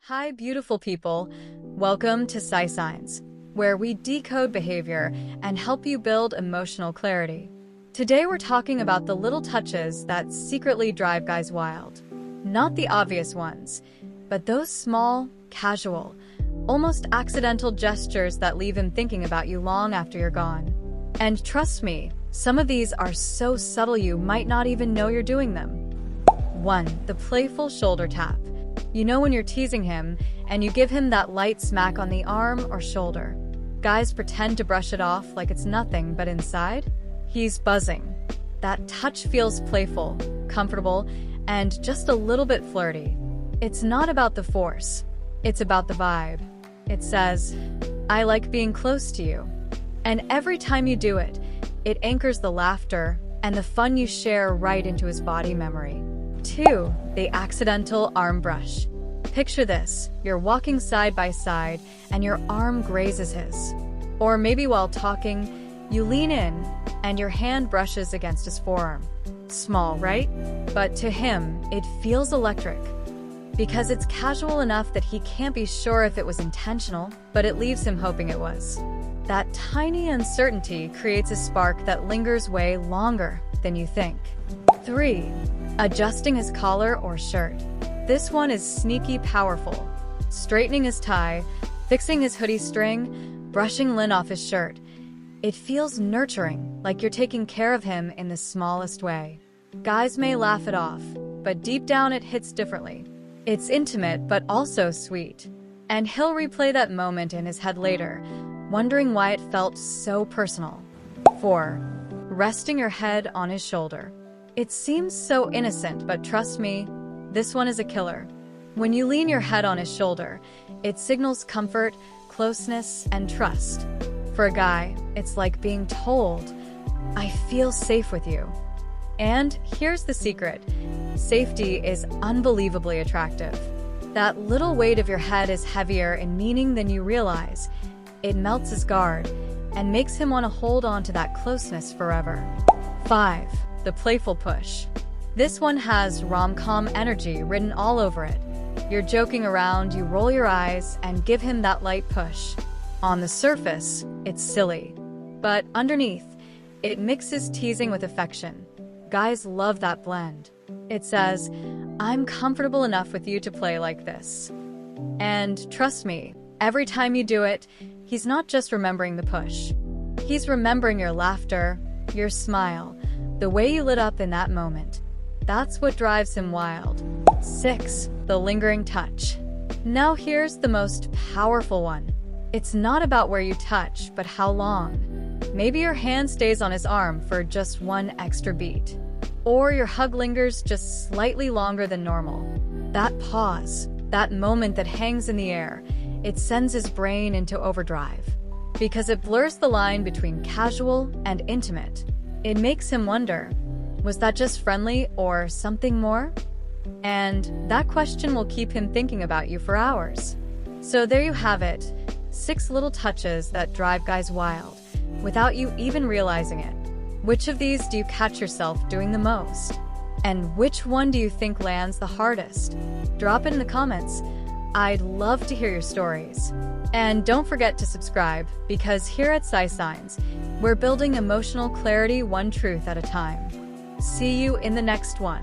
Hi, beautiful people. Welcome to psysigns, where we decode behavior and help you build emotional clarity. Today we're talking about the little touches that secretly drive guys wild. Not the obvious ones, but those small, casual, almost accidental gestures that leave him thinking about you long after you're gone. And trust me, some of these are so subtle you might not even know you're doing them. 1. The playful shoulder tap. You know when you're teasing him, and you give him that light smack on the arm or shoulder. Guys pretend to brush it off like it's nothing, but inside, he's buzzing. That touch feels playful, comfortable, and just a little bit flirty. It's not about the force, it's about the vibe. It says, "I like being close to you." And every time you do it, it anchors the laughter and the fun you share right into his body memory. 2. The accidental arm brush. Picture this, you're walking side by side and your arm grazes his. Or maybe while talking, you lean in and your hand brushes against his forearm. Small, right? But to him, it feels electric. Because it's casual enough that he can't be sure if it was intentional, but it leaves him hoping it was. That tiny uncertainty creates a spark that lingers way longer than you think. 3. Adjusting his collar or shirt. This one is sneaky powerful. Straightening his tie, fixing his hoodie string, brushing lint off his shirt. It feels nurturing, like you're taking care of him in the smallest way. Guys may laugh it off, but deep down it hits differently. It's intimate, but also sweet. And he'll replay that moment in his head later, wondering why it felt so personal. 4. Resting your head on his shoulder. It seems so innocent, but trust me, this one is a killer. When you lean your head on his shoulder, it signals comfort, closeness, and trust. For a guy, it's like being told, "I feel safe with you." And here's the secret. Safety is unbelievably attractive. That little weight of your head is heavier in meaning than you realize. It melts his guard and makes him want to hold on to that closeness forever. 5. The playful push. This one has rom-com energy written all over it. You're joking around, you roll your eyes, and give him that light push. On the surface, it's silly. But underneath, it mixes teasing with affection. Guys love that blend. It says, "I'm comfortable enough with you to play like this." And trust me, every time you do it, he's not just remembering the push. He's remembering your laughter, your smile, the way you lit up in that moment. That's what drives him wild. 6. The lingering touch. Now here's the most powerful one. It's not about where you touch, but how long. Maybe your hand stays on his arm for just one extra beat. Or your hug lingers just slightly longer than normal. That pause, that moment that hangs in the air, it sends his brain into overdrive. Because it blurs the line between casual and intimate. It makes him wonder, was that just friendly or something more? And that question will keep him thinking about you for hours. So there you have it, 6 little touches that drive guys wild, without you even realizing it. Which of these do you catch yourself doing the most? And which one do you think lands the hardest? Drop it in the comments. I'd love to hear your stories. And don't forget to subscribe, because here at psysigns, we're building emotional clarity one truth at a time. See you in the next one.